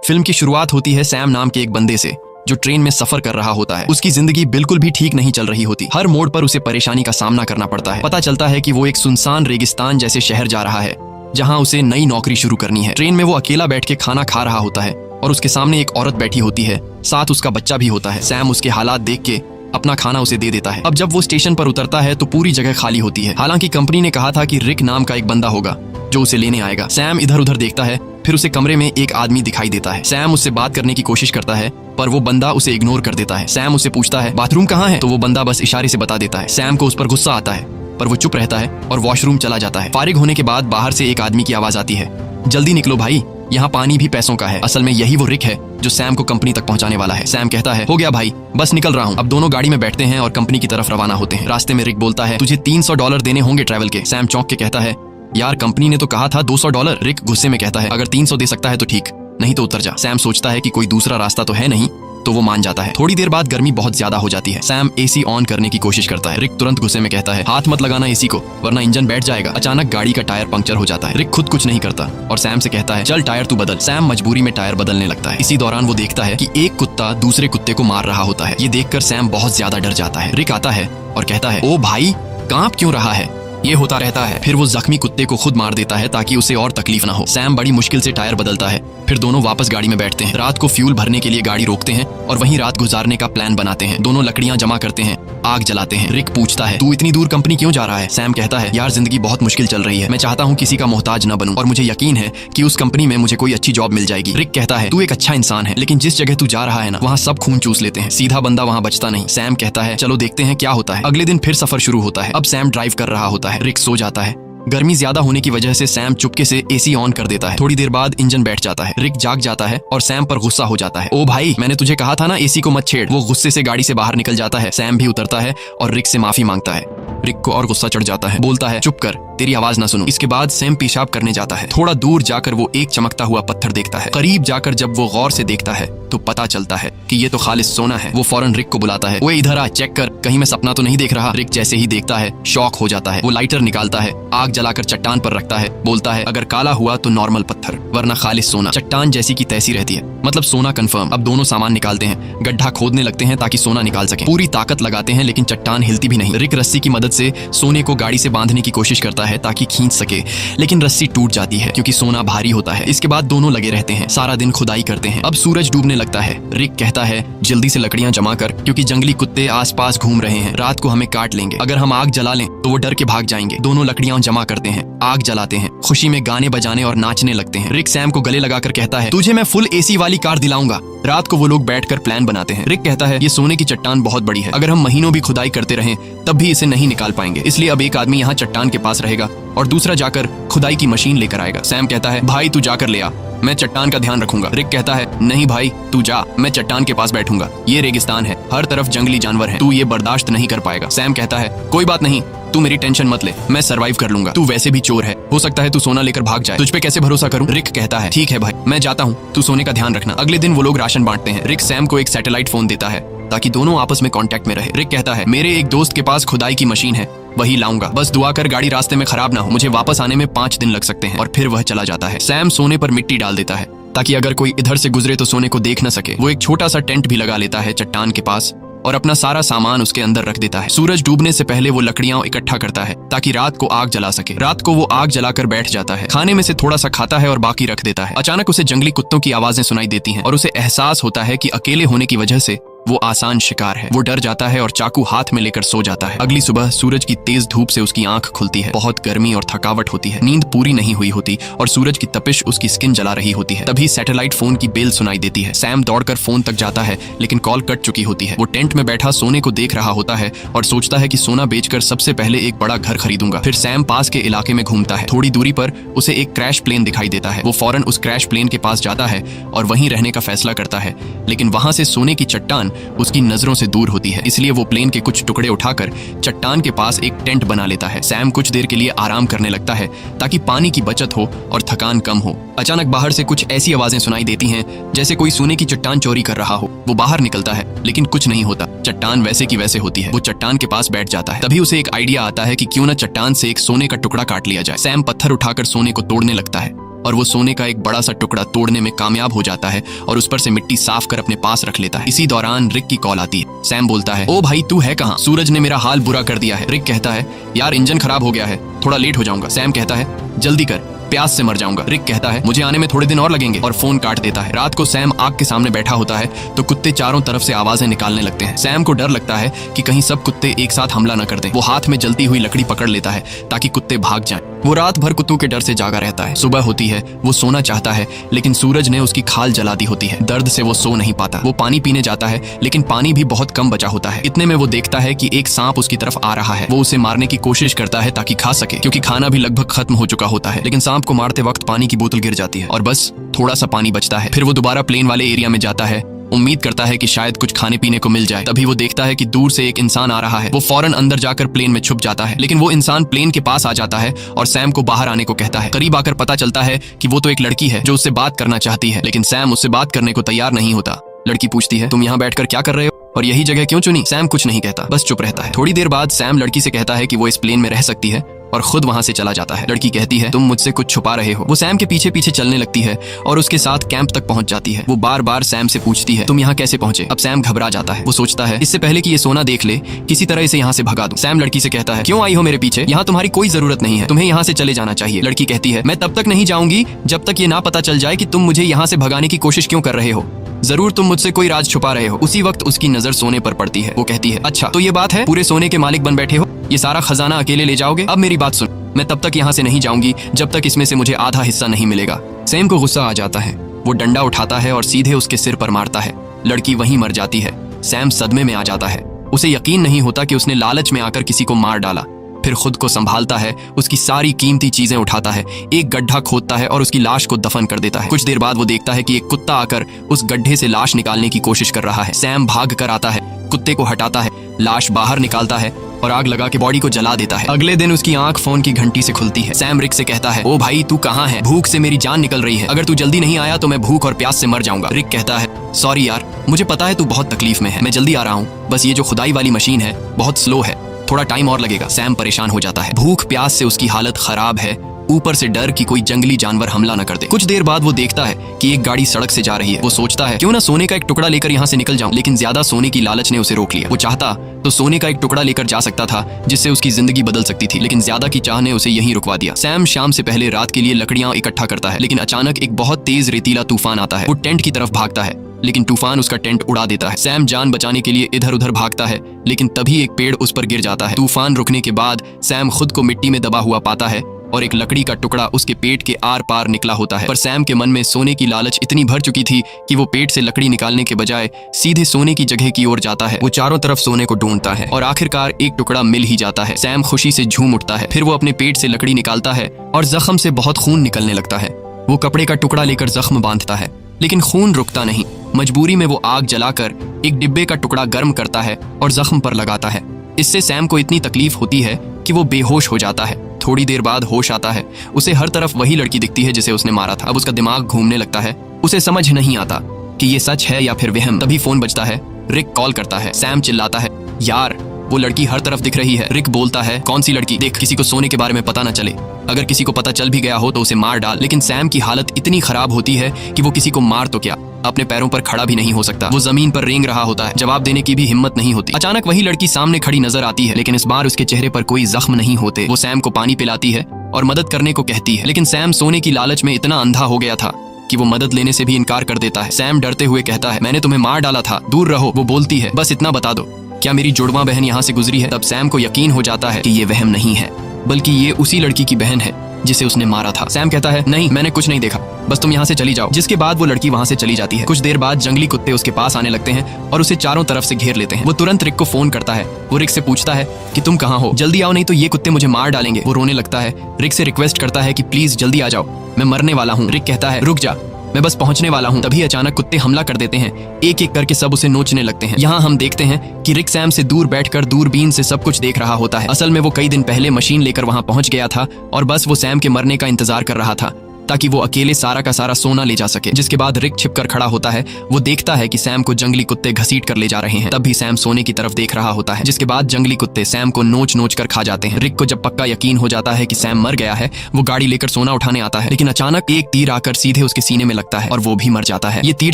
Film की शुरुआत होती है सैम नाम के एक बंदे से जो ट्रेन में सफर कर रहा होता है। उसकी जिंदगी बिल्कुल भी ठीक नहीं चल रही होती। हर मोड़ पर उसे परेशानी का सामना करना पड़ता है। पता चलता है कि वो एक सुनसान रेगिस्तान जैसे शहर जा रहा है जहाँ उसे नई नौकरी शुरू करनी है। ट्रेन में वो अकेला बैठ के खाना खा रहा होता है और उसके सामने एक औरत बैठी होती है, साथ उसका बच्चा भी होता है। सैम उसके हालात देख के अपना खाना उसे दे देता है। अब जब वो स्टेशन पर उतरता है तो पूरी जगह खाली होती है। हालांकि कंपनी ने कहा था कि रिक नाम का एक बंदा होगा जो उसे लेने आएगा। सैम इधर उधर देखता है, फिर उसे कमरे में एक आदमी दिखाई देता है। सैम उससे बात करने की कोशिश करता है पर वो बंदा उसे इग्नोर कर देता है। सैम उससे पूछता है बाथरूम कहाँ है, तो वो बंदा बस इशारे से बता देता है। सैम को उस पर गुस्सा आता है पर वो चुप रहता है और वॉशरूम चला जाता है। फारिग होने के बाद बाहर से एक आदमी की आवाज आती है, जल्दी निकलो भाई, यहाँ पानी भी पैसों का है। असल में यही वो रिक है जो सैम को कंपनी तक पहुंचाने वाला है। सैम कहता है हो गया भाई, बस निकल रहा हूँ। अब दोनों गाड़ी में बैठते हैं और कंपनी की तरफ रवाना होते हैं। रास्ते में रिक बोलता है तुझे $300 देने होंगे ट्रैवल के। सैम चौंक के कहता है यार कंपनी ने तो कहा था $200। रिक गुस्से में कहता है अगर 300 दे सकता है तो ठीक, नहीं तो उतर जा। सैम सोचता है कि कोई दूसरा रास्ता तो है नहीं, तो वो मान जाता है। थोड़ी देर बाद गर्मी बहुत ज्यादा हो जाती है। सैम एसी ऑन करने की कोशिश करता है। रिक तुरंत गुस्से में कहता है हाथ मत लगाना एसी को वरना इंजन बैठ जाएगा। अचानक गाड़ी का टायर पंक्चर हो जाता है। रिक खुद कुछ नहीं करता और सैम से कहता है चल टायर तू बदल। सैम मजबूरी में टायर बदलने लगता है। इसी दौरान वो देखता है कि एक कुत्ता दूसरे कुत्ते को मार रहा होता है। ये देखकर सैम बहुत ज्यादा डर जाता है। रिक आता है और कहता है ओ भाई कांप क्यों रहा है, ये होता रहता है। फिर वो जख्मी कुत्ते को खुद मार देता है ताकि उसे और तकलीफ ना हो। सैम बड़ी मुश्किल से टायर बदलता है, फिर दोनों वापस गाड़ी में बैठते हैं। रात को फ्यूल भरने के लिए गाड़ी रोकते हैं और वहीं रात गुजारने का प्लान बनाते हैं। दोनों लकड़ियां जमा करते हैं, आग जलाते हैं। रिक पूछता है तू इतनी दूर कंपनी क्यों जा रहा है। सैम कहता है यार जिंदगी बहुत मुश्किल चल रही है, मैं चाहता हूँ किसी का मोहताज न बनूं और मुझे यकीन है कि उस कंपनी में मुझे कोई अच्छी जॉब मिल जाएगी। रिक कहता है तू एक अच्छा इंसान है, लेकिन जिस जगह तू जा रहा है ना वहाँ सब खून चूस लेते हैं, सीधा बंदा वहाँ बचता नहीं। सैम कहता है चलो देखते हैं क्या होता है। अगले दिन फिर सफर शुरू होता है। अब सैम ड्राइव कर रहा होता है। रिक सो जाता है। गर्मी ज्यादा होने की वजह से सैम चुपके से एसी ऑन कर देता है। थोड़ी देर बाद इंजन बैठ जाता है। रिक जाग जाता है और सैम पर गुस्सा हो जाता है। ओ भाई मैंने तुझे कहा था ना एसी को मत छेड़। वो गुस्से से गाड़ी से बाहर निकल जाता है। सैम भी उतरता है और रिक से माफी मांगता है। रिक को और गुस्सा चढ़ जाता है, बोलता है चुप कर, तेरी आवाज ना सुनूं। इसके बाद सैम पेशाब करने जाता है। थोड़ा दूर जाकर वो एक चमकता हुआ पत्थर देखता है। करीब जाकर जब वो गौर से देखता है तो पता चलता है कि ये तो खालिस सोना है। वो फौरन रिक को बुलाता है, ओए इधर आ, चेक कर, कहीं मैं सपना तो नहीं देख रहा। रिक जैसे ही देखता है शॉक हो जाता है। वो लाइटर निकालता है, आग जलाकर चट्टान पर रखता है, बोलता है अगर काला हुआ तो नॉर्मल पत्थर वरना खालिस सोना। चट्टान जैसी की तैसी रहती है, मतलब सोना कंफर्म। अब दोनों सामान निकालते हैं, गड्ढा खोदने लगते हैं ताकि सोना निकाल सके। पूरी ताकत लगाते हैं लेकिन चट्टान हिलती भी नहीं। रिक रस्सी की मदद से सोने को गाड़ी से बांधने की कोशिश करता है ताकि खींच सके, लेकिन रस्सी टूट जाती है क्योंकि सोना भारी होता है। इसके बाद दोनों लगे रहते हैं, सारा दिन खुदाई करते हैं। अब सूरज डूबने लगता है। रिक कहता है जल्दी से लकड़ियां जमा कर क्योंकि जंगली कुत्ते आसपास घूम रहे हैं, रात को हमें काट लेंगे। अगर हम आग जला लें तो वो डर के भाग जाएंगे। दोनों लकड़ियां जमा करते हैं, आग जलाते हैं, खुशी में गाने बजाने और नाचने लगते हैं। रिक सैम को गले लगाकर कहता है तुझे मैं फुल एसी वाली कार दिलाऊंगा। रात को वो लोग बैठकर प्लान बनाते हैं। रिक कहता है ये सोने की चट्टान बहुत बड़ी है, अगर हम महीनों भी खुदाई करते रहें तब भी इसे नहीं निकाल पाएंगे, इसलिए अब एक आदमी यहाँ चट्टान के पास रहेगा और दूसरा जाकर खुदाई की मशीन लेकर आएगा। सैम कहता है भाई तू जाकर ले आ, मैं चट्टान का ध्यान रखूंगा। रिक कहता है नहीं भाई तू जा, मैं चट्टान के पास बैठूंगा, ये रेगिस्तान है, हर तरफ जंगली जानवर हैं, तू ये बर्दाश्त नहीं कर पाएगा। सैम कहता है कोई बात नहीं, तू मेरी टेंशन मत ले, मैं सरवाइव कर लूंगा, तू वैसे भी चोर है, हो सकता है तू सोना लेकर भाग जाए, तुझ पे कैसे भरोसा करूं। रिक कहता है ठीक है भाई मैं जाता हूँ, तू सोने का ध्यान रखना। अगले दिन वो लोग राशन बांटते हैं। रिक सैम को एक सैटेलाइट फोन देता है ताकि दोनों आपस में कांटेक्ट में रहे। रिक कहता है मेरे एक दोस्त के पास खुदाई की मशीन है, वही लाऊंगा, बस दुआ कर गाड़ी रास्ते में खराब ना हो, मुझे वापस आने में 5 दिन लग सकते हैं। और फिर वह चला जाता है। सैम सोने पर मिट्टी डाल देता है ताकि अगर कोई इधर से गुजरे तो सोने को देख न सके। वो एक छोटा सा टेंट भी लगा लेता है चट्टान के पास और अपना सारा सामान उसके अंदर रख देता है। सूरज डूबने से पहले वो लकड़ियां इकट्ठा करता है ताकि रात को आग जला सके। रात को वो आग जलाकर बैठ जाता है, खाने में से थोड़ा सा खाता है और बाकी रख देता है। अचानक उसे जंगली कुत्तों की आवाजें सुनाई देती हैं और उसे एहसास होता है कि अकेले होने की वजह से वो आसान शिकार है। वो डर जाता है और चाकू हाथ में लेकर सो जाता है। अगली सुबह सूरज की तेज धूप से उसकी आंख खुलती है। बहुत गर्मी और थकावट होती है, नींद पूरी नहीं हुई होती और सूरज की तपिश उसकी स्किन जला रही होती है। तभी सैटेलाइट फोन की बेल सुनाई देती है। सैम दौड़कर फोन तक जाता है लेकिन कॉल कट चुकी होती है। वो टेंट में बैठा सोने को देख रहा होता है और सोचता है कि सोना बेचकर सबसे पहले एक बड़ा घर खरीदूंगा। फिर सैम पास के इलाके में घूमता है। थोड़ी दूरी पर उसे एक क्रैश प्लेन दिखाई देता है। वो फौरन उस क्रैश प्लेन के पास जाता है और वहीं रहने का फैसला करता है, लेकिन वहां से सोने की चट्टान उसकी नजरों से दूर होती है, इसलिए वो प्लेन के कुछ टुकड़े उठाकर चट्टान के पास एक टेंट बना लेता है। सैम कुछ देर के लिए आराम करने लगता है ताकि पानी की बचत हो और थकान कम हो। अचानक बाहर से कुछ ऐसी आवाजें सुनाई देती हैं जैसे कोई सोने की चट्टान चोरी कर रहा हो। वो बाहर निकलता है लेकिन कुछ नहीं होता, चट्टान वैसे की वैसे होती है। वो चट्टान के पास बैठ जाता है। तभी उसे एक आइडिया आता है कि क्यों न चट्टान से एक सोने का टुकड़ा काट लिया जाए। सैम पत्थर उठाकर सोने को तोड़ने लगता है और वो सोने का एक बड़ा सा टुकड़ा तोड़ने में कामयाब हो जाता है और उस पर से मिट्टी साफ कर अपने पास रख लेता है। इसी दौरान रिक की कॉल आती है। सैम बोलता है, ओ भाई तू है कहाँ? सूरज ने मेरा हाल बुरा कर दिया है। रिक कहता है, यार इंजन खराब हो गया है, थोड़ा लेट हो जाऊंगा। सैम कहता है, जल्दी कर, प्यास से मर जाऊंगा। रिक कहता है, मुझे आने में थोड़े दिन और लगेंगे, और फोन काट देता है। रात को सैम आग के सामने बैठा होता है तो कुत्ते चारों तरफ से आवाजें निकालने लगते हैं। सैम को डर लगता है कि कहीं सब कुत्ते एक साथ हमला न कर दें। वो हाथ में जलती हुई लकड़ी पकड़ लेता है ताकि कुत्ते भाग जाएं। वो रात भर कुत्तों के डर से जागा रहता है। सुबह होती है, वो सोना चाहता है लेकिन सूरज ने उसकी खाल जला दी होती है। दर्द से वो सो नहीं पाता। वो पानी पीने जाता है लेकिन पानी भी बहुत कम बचा होता है। इतने में वो देखता है कि एक सांप उसकी तरफ आ रहा है। वो उसे मारने की कोशिश करता है ताकि खा सके, क्योंकि खाना भी लगभग खत्म हो चुका होता है। लेकिन सांप को मारते वक्त पानी की बोतल गिर जाती है और बस थोड़ा सा पानी बचता है। फिर वो दोबारा प्लेन वाले एरिया में जाता है, उम्मीद करता है कि शायद कुछ खाने पीने को मिल जाए। तभी वो देखता है कि दूर से एक इंसान आ रहा है। वो फौरन अंदर जाकर प्लेन में छुप जाता है, लेकिन वो इंसान प्लेन के पास आ जाता है और सैम को बाहर आने को कहता है। करीब आकर पता चलता है कि वो तो एक लड़की है जो उससे बात करना चाहती है, लेकिन सैम उससे बात करने को तैयार नहीं होता। लड़की पूछती है, तुम यहाँ बैठकर क्या कर रहे हो और यही जगह क्यों चुनी? सैम कुछ नहीं कहता, बस चुप रहता है। थोड़ी देर बाद सैम लड़की से कहता है कि वो इस प्लेन में रह सकती है और खुद वहां से चला जाता है। लड़की कहती है, तुम मुझसे कुछ छुपा रहे हो। वो सैम के पीछे पीछे चलने लगती है और उसके साथ कैंप तक पहुंच जाती है। वो बार बार सैम से पूछती है, तुम यहाँ कैसे पहुंचे? अब सैम घबरा जाता है। वो सोचता है, इससे पहले कि ये सोना देख ले, किसी तरह इसे यहाँ से भगा दूं। सैम लड़की से कहता है, क्यों आई हो मेरे पीछे? यहाँ तुम्हारी कोई जरूरत नहीं है, तुम्हें यहाँ से चले जाना चाहिए। लड़की कहती है, मैं तब तक नहीं जाऊंगी जब तक ये ना पता चल जाए कि तुम मुझे यहाँ से भगाने की कोशिश क्यों कर रहे हो। जरूर तुम मुझसे कोई राज छुपा रहे हो। उसी वक्त उसकी नजर सोने पर पड़ती है। वो कहती है, अच्छा तो ये बात है, पूरे सोने के मालिक बन बैठे हो, ये सारा खजाना अकेले ले जाओगे? अब मेरी बात सुन, मैं तब तक यहाँ से नहीं जाऊंगी जब तक इसमें से मुझे आधा हिस्सा नहीं मिलेगा। सैम को गुस्सा आ जाता है। वो डंडा उठाता है और सीधे उसके सिर पर मारता है। लड़की वहीं मर जाती है। सैम सदमे में आ जाता है। उसे यकीन नहीं होता कि उसने लालच में आकर किसी को मार डाला। फिर खुद को संभालता है, उसकी सारी कीमती चीजें उठाता है, एक गड्ढा खोदता है और उसकी लाश को दफन कर देता है। कुछ देर बाद वो देखता है कि एक कुत्ता आकर उस गड्ढे से लाश निकालने की कोशिश कर रहा है। सैम भाग कर आता है, कुत्ते को हटाता है, लाश बाहर निकालता है और आग लगा के बॉडी को जला देता है। अगले दिन उसकी आंख फोन की घंटी से खुलती है। सैम रिक से कहता है, ओ भाई तू कहाँ है? भूख से मेरी जान निकल रही है, अगर तू जल्दी नहीं आया तो मैं भूख और प्यास से मर जाऊंगा। रिक कहता है, सॉरी यार, मुझे पता है तू बहुत तकलीफ में है, मैं जल्दी आ रहा हूँ, बस ये जो खुदाई वाली मशीन है बहुत स्लो है, थोड़ा टाइम और लगेगा। सैम परेशान हो जाता है। भूख प्यास से उसकी हालत खराब है, ऊपर से डर कि कोई जंगली जानवर हमला न कर दे। कुछ देर बाद वो देखता है कि एक गाड़ी सड़क से जा रही है। वो सोचता है, क्यों ना सोने का एक टुकड़ा लेकर यहाँ से निकल जाऊं, लेकिन ज्यादा सोने की लालच ने उसे रोक लिया। वो चाहता तो सोने का एक टुकड़ा लेकर जा सकता था जिससे उसकी जिंदगी बदल सकती थी, लेकिन ज्यादा की चाह ने उसे यहीं रुकवा दिया। सैम शाम से पहले रात के लिए लकड़ियां इकट्ठा करता है, लेकिन अचानक एक बहुत तेज रेतीला तूफान आता है। वो टेंट की तरफ भागता है, लेकिन तूफान उसका टेंट उड़ा देता है। सैम जान बचाने के लिए इधर उधर भागता है, लेकिन तभी एक पेड़ उस पर गिर जाता है। तूफान रुकने के बाद सैम खुद को मिट्टी में दबा हुआ पाता है और एक लकड़ी का टुकड़ा उसके पेट के आर पार निकला होता है। पर सैम के मन में सोने की लालच इतनी भर चुकी थी कि वो पेट से लकड़ी निकालने के बजाय सीधे सोने की जगह की ओर जाता है। वो चारों तरफ सोने को ढूंढता है और आखिरकार एक टुकड़ा मिल ही जाता है। सैम खुशी से झूम उठता है। फिर वो अपने पेट से लकड़ी निकालता है और जख्म से बहुत खून निकलने लगता है। वो कपड़े का टुकड़ा लेकर जख्म बांधता है, लेकिन खून रुकता नहीं। मजबूरी में वो आग जलाकर एक डिब्बे का टुकड़ा गर्म करता है और जख्म पर लगाता है। इससे सैम को इतनी तकलीफ होती है कि वो बेहोश हो जाता है। थोड़ी देर बाद होश आता है। उसे हर तरफ वही लड़की दिखती है जिसे उसने मारा था। अब उसका दिमाग घूमने लगता है। उसे समझ नहीं आता कि ये सच है या फिर वहम। तभी फोन बजता है। रिक कॉल करता है। सैम चिल्लाता है, यार वो लड़की हर तरफ दिख रही है। रिक बोलता है, कौन सी लड़की? देख किसी को सोने के बारे में पता न चले, अगर किसी को पता चल भी गया हो तो उसे मार डाल। लेकिन सैम की हालत इतनी खराब होती है कि वो किसी को मार तो क्या, अपने पैरों पर खड़ा भी नहीं हो सकता। वो जमीन पर रेंग रहा होता है, जवाब देने की भी हिम्मत नहीं होती। अचानक वही लड़की सामने खड़ी नजर आती है, लेकिन इस बार उसके चेहरे पर कोई जख्म नहीं होते। वो सैम को पानी पिलाती है और मदद करने को कहती है, लेकिन सैम सोने की लालच में इतना अंधा हो गया था कि वो मदद लेने से भी इनकार कर देता है। सैम डरते हुए कहता है, मैंने तुम्हें मार डाला था, दूर रहो। वो बोलती है, बस इतना बता दो, क्या मेरी जुड़वा बहन यहाँ से गुजरी है? तब सैम को यकीन हो जाता है कि ये वहम नहीं है, बल्कि ये उसी लड़की की बहन है जिसे उसने मारा था। सैम कहता है, नहीं मैंने कुछ नहीं देखा, बस तुम यहाँ से चली जाओ। जिसके बाद वो लड़की वहाँ से चली जाती है। कुछ देर बाद जंगली कुत्ते उसके पास आने लगते हैं और उसे चारों तरफ से घेर लेते हैं। वो तुरंत रिक को फोन करता है। वो रिक से पूछता है कि तुम कहाँ हो, जल्दी आओ नहीं तो ये कुत्ते मुझे मार डालेंगे। वो रोने लगता है। रिक से रिक्वेस्ट करता है कि प्लीज जल्दी आ जाओ, मैं मरने वाला हूँ। रिक कहता है, रुक जा, मैं बस पहुंचने वाला हूं। तभी अचानक कुत्ते हमला कर देते हैं। एक एक करके सब उसे नोचने लगते हैं। यहाँ हम देखते हैं कि रिक सैम से दूर बैठकर दूरबीन से सब कुछ देख रहा होता है। असल में वो कई दिन पहले मशीन लेकर वहां पहुंच गया था और बस वो सैम के मरने का इंतजार कर रहा था। ताकि वो अकेले सारा का सारा सोना ले जा सके। जिसके बाद रिक छिपकर खड़ा होता है। वो देखता है कि सैम को जंगली कुत्ते घसीट कर ले जा रहे हैं। तब भी सैम सोने की तरफ देख रहा होता है। जिसके बाद जंगली कुत्ते सैम को नोच नोच कर खा जाते हैं। रिक को जब पक्का यकीन हो जाता है कि सैम मर गया है, वो गाड़ी लेकर सोना उठाने आता है, लेकिन अचानक एक तीर आकर सीधे उसके सीने में लगता है और वो भी मर जाता है। ये तीर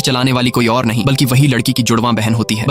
चलाने वाली कोई और नहीं बल्कि वही लड़की की जुड़वां बहन होती है।